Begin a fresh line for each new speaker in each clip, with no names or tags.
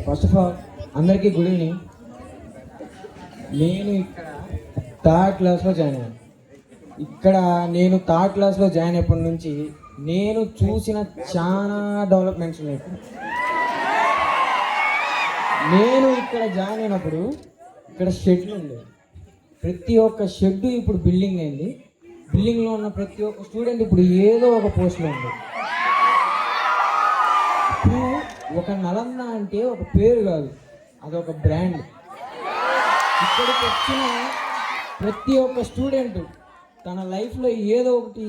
First of all అందరికీ good evening. నేను ఇక్కడ థర్డ్ క్లాస్లో జాయిన్ అయ్యాను. నేను థర్డ్ క్లాస్లో జాయిన్ అయినప్పటి నుంచి నేను చూసిన చాలా డెవలప్మెంట్స్ ఉన్నాయి. నేను ఇక్కడ జాయిన్ అయినప్పుడు ఇక్కడ షెడ్లు ఉండేవి. ప్రతి ఒక్క షెడ్ ఇప్పుడు బిల్డింగ్ అయింది. బిల్డింగ్లో ఉన్న ప్రతి ఒక్క స్టూడెంట్ ఇప్పుడు ఏదో ఒక పోస్ట్లో ఉంది. ఇప్పుడు ఒక నలంద అంటే ఒక పేరు కాదు, అదొక బ్రాండ్. ఇక్కడికి వచ్చిన ప్రతి ఒక్క స్టూడెంట్ తన లైఫ్లో ఏదో ఒకటి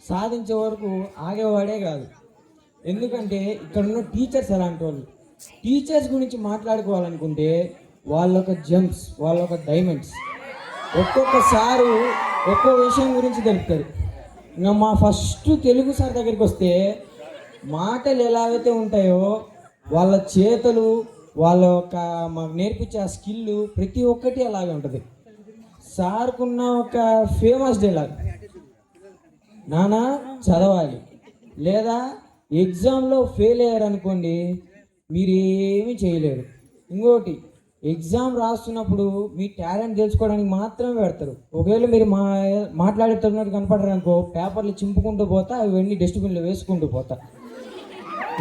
సాధించే వరకు ఆగేవాడే కాదు. ఎందుకంటే ఇక్కడ ఉన్న టీచర్స్ అలాంటి వాళ్ళు. టీచర్స్ గురించి మాట్లాడుకోవాలనుకుంటే వాళ్ళొక జెమ్స్, వాళ్ళొక డైమండ్స్. ఒక్కొక్కసారి ఒక్కో విషయం గురించి తెలుపుతారు. ఇంకా మా ఫస్ట్ తెలుగు సార్ దగ్గరికి వస్తే మాటలు ఎలాగైతే ఉంటాయో వాళ్ళ చేతలు, వాళ్ళ యొక్క మాకు నేర్పించే ఆ స్కిల్ ప్రతి ఒక్కటి అలాగే ఉంటుంది. సార్కున్న ఒక ఫేమస్ డైలాగ్, నానా చదవాలి, లేదా ఎగ్జామ్లో ఫెయిల్ అయ్యారనుకోండి మీరు ఏమీ చేయలేరు. ఇంకోటి, ఎగ్జామ్ రాస్తున్నప్పుడు మీ టాలెంట్ తెలుసుకోవడానికి మాత్రమే పెడతారు. ఒకవేళ మీరు మాట్లాడేటప్పుడు కనపడరు అనుకో, పేపర్లు చింపుకుంటూ పోతా, అవన్నీ డస్ట్బిన్లో వేసుకుంటూ పోతా.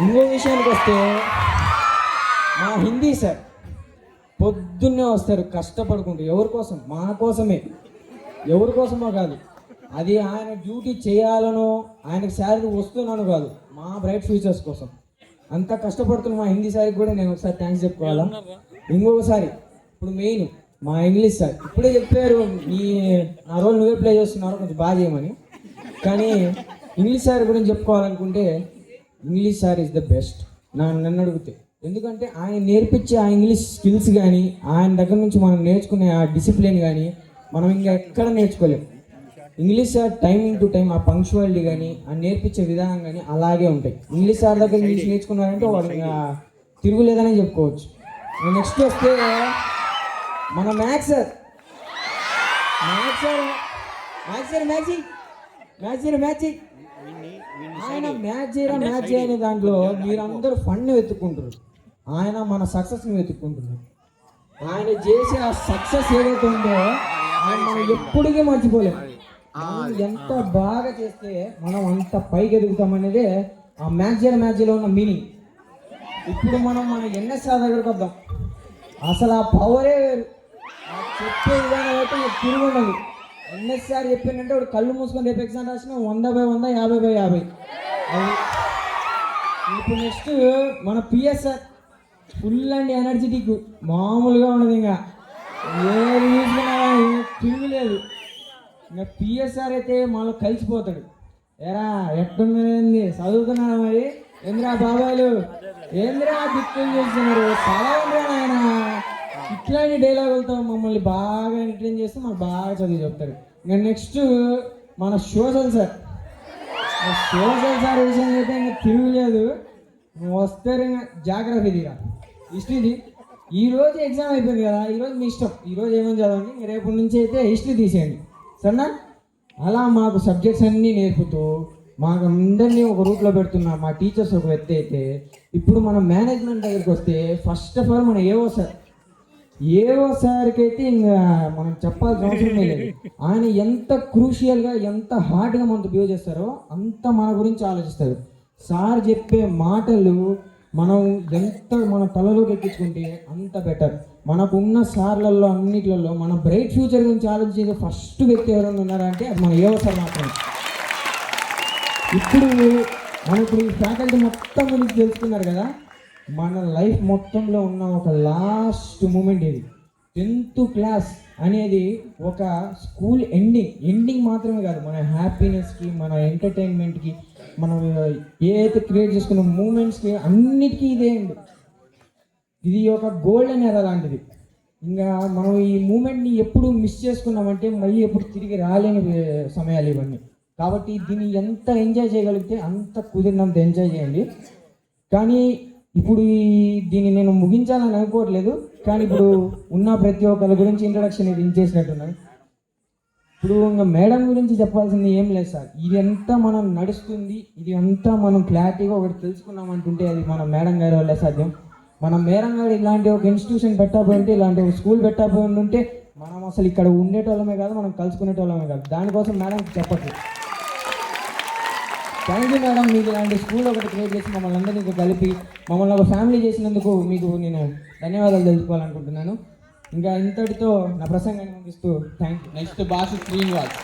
ఇంకో విషయానికి వస్తే మా హిందీ సార్ పొద్దున్నే వస్తారు కష్టపడుకుంటూ. ఎవరి కోసం? మా కోసమే. ఎవరి కోసమో కాదు, అది ఆయన డ్యూటీ చేయాలనో ఆయనకు శాలరీ వస్తున్నాను కాదు, మా బ్రైట్ ఫ్యూచర్స్ కోసం అంత కష్టపడుతున్న మా హిందీ సార్కి కూడా నేను ఒకసారి థ్యాంక్స్ చెప్పుకోవాలా. ఇంకొకసారి ఇప్పుడు మెయిన్ మా ఇంగ్లీష్ సార్. ఇప్పుడే చెప్పారు నా రోల్ నువ్వే ప్లే చేస్తున్నారో కొంచెం బాగా చేయమని. కానీ ఇంగ్లీష్ సార్ గురించి చెప్పుకోవాలనుకుంటే English sir is the best నన్ను అడిగితే. ఎందుకంటే ఆయన నేర్పించే ఆ ఇంగ్లీష్ స్కిల్స్ కానీ, ఆయన దగ్గర నుంచి మనం నేర్చుకునే ఆ డిసిప్లిన్ కానీ మనం ఇంకా ఎక్కడ నేర్చుకోలేము. English sir timing to time, ఆ పంక్చువాలిటీ కానీ, ఆ నేర్పించే విధానం కానీ అలాగే ఉంటాయి. ఇంగ్లీష్ సార్ దగ్గర ఇంగ్లీష్ నేర్చుకున్నారంటే వాడు ఇంకా తిరుగులేదనే చెప్పుకోవచ్చు. నెక్స్ట్ వస్తే మన మ్యాథ్స్ సార్. ఆయన మ్యాథ్స్ చేయని దాంట్లో మీరందరూ ఫండ్ని వెతుక్కుంటారు, ఆయన మన సక్సెస్ని వెతుక్కుంటున్నారు. ఆయన చేసే ఆ సక్సెస్ ఏదైతే ఉందో ఆయన మనం ఎప్పటికీ మర్చిపోలేము. మనం ఎంత బాగా చేస్తే మనం అంత పైకి ఎదుగుతామనేదే ఆ మ్యాథ్స్లో ఉన్న మీనింగ్. ఇప్పుడు మన ఎన్ఎస్ఆర్ దగ్గరకు వద్దాం. అసలు ఆ పవరే వేరు. ఆ చెప్పే విధానం అయితే తిరుగుండదు. ఎన్ఎస్ఆర్ చెప్పిందంటే వాడు కళ్ళు మూసుకొని రేపు ఎగ్జామ్ రాసిన 100/100, 50/50. ఇప్పుడు నెక్స్ట్ మన పిఎస్ఆర్ ఫుల్ అండ్ ఎనర్జెటిక్, మామూలుగా ఉండదు. ఇంకా ఏది చూసినా తిరుగులేదు. ఇంకా పిఎస్ఆర్ అయితే మనలో కలిసిపోతాడు. ఎరా ఎట్టుంది, చదువుతున్నారా మరి, ఏంద్రా బాబాయిలు, ఏంద్రా దిక్కులు చేస్తున్నారు, చదవండి ఆయన. ఇట్లాంటి డైలాగులతో మమ్మల్ని బాగా ఎంటర్టైన్ చేస్తూ మాకు బాగా చదివి చెప్తారు. ఇంకా నెక్స్ట్ మన సోషల్ సార్ విషయం అయితే ఇంకా తిరుగులేదు. వస్తారు ఇంకా జాగ్రఫీదిగా, హిస్టరీది. ఈరోజు ఎగ్జామ్ అయిపోయింది కదా, ఈరోజు మీ ఇష్టం, ఈరోజు ఏమని చదవండి, రేపటి నుంచి అయితే హిస్టరీ తీసేయండి సరేనా. అలా మాకు సబ్జెక్ట్స్ అన్నీ నేర్పుతూ మాకు అందరినీ ఒక రూట్లో పెడుతున్నా మా టీచర్స్ ఒక వ్యక్తి అయితే. ఇప్పుడు మనం మేనేజ్మెంట్ దగ్గరికి వస్తే ఫస్ట్ ఆఫ్ ఆల్ మన ఏవో సార్కి అయితే ఇంకా మనం చెప్పాల్సిన అవసరమే లేదు. ఆయన ఎంత క్రూషియల్గా, ఎంత హార్డ్గా మనతో బిహేవ్ చేస్తారో అంత మన గురించి ఆలోచిస్తారు. సార్ చెప్పే మాటలు మనం ఎంత మన తలలోకి ఎక్కించుకుంటే అంత బెటర్. మనకున్న సార్లలో అన్నిట్లలో మన బ్రైట్ ఫ్యూచర్ గురించి ఆలోచించే ఫస్ట్ వ్యక్తి ఎవరైనా ఉన్నారంటే అది మన ఏవో సార్ మాత్రమే. ఇప్పుడు మనకు ఈ ఫ్యాకల్టీ మొత్తం గురించి తెలుసుకున్నారు కదా. మన లైఫ్ మొత్తంలో ఉన్న ఒక లాస్ట్ మూమెంట్ ఇది. 10th క్లాస్ అనేది ఒక స్కూల్ ఎండింగ్ మాత్రమే కాదు, మన హ్యాపీనెస్కి, మన ఎంటర్టైన్మెంట్కి, మనం ఏదైతే క్రియేట్ చేసుకున్న మూమెంట్స్కి అన్నిటికీ ఇదే ఎండ్. ఇది ఒక గోల్డెన్ ఎరా లాంటిది. ఇంకా మనం ఈ మూమెంట్ని ఎప్పుడు మిస్ చేసుకున్నామంటే మళ్ళీ ఎప్పుడు తిరిగి రాలేని సమయాలు ఇవన్నీ. కాబట్టి దీన్ని ఎంత ఎంజాయ్ చేయగలిగితే అంత కుదిరినంత ఎంజాయ్ చేయండి. కానీ ఇప్పుడు దీన్ని నేను ముగించాలని అనుకోవట్లేదు. కానీ ఇప్పుడు ఉన్న ప్రతి ఒక్కరి గురించి ఇంట్రడక్షన్ ఇది ఇచ్చేసినట్టున్నాను. ఇప్పుడు ఇంకా మేడం గురించి చెప్పాల్సింది ఏం లేదు సార్. ఇది అంతా మనం నడుస్తుంది, ఇది అంతా మనం క్లారిటీగా ఒకటి తెలుసుకున్నామంటుంటే అది మన మేడం గారి వల్లే సాధ్యం. మనం మేరంగాడు ఇలాంటి ఒక ఇన్స్టిట్యూషన్ పెట్టకపోయి ఉంటే, ఇలాంటి ఒక స్కూల్ పెట్టకపోయి ఉంటే మనం అసలు ఇక్కడ ఉండేటోళ్ళమే కాదు, మనం కలుసుకునేటోళ్ళమే కాదు. దానికోసం మేడంకి చెప్పట్లు. థ్యాంక్ యూ మేడం, మీకు ఇలాంటి స్కూల్ ఒకటి క్రియేట్ చేసి మమ్మల్ని అందరినీ కలిపి మమ్మల్ని ఒక ఫ్యామిలీ చేసినందుకు మీకు నేను ధన్యవాదాలు తెలుసుకోవాలనుకుంటున్నాను. ఇంకా ఇంతటితో నా ప్రసంగాన్ని ముగిస్తూ thank you.
Next Basu Srinivas.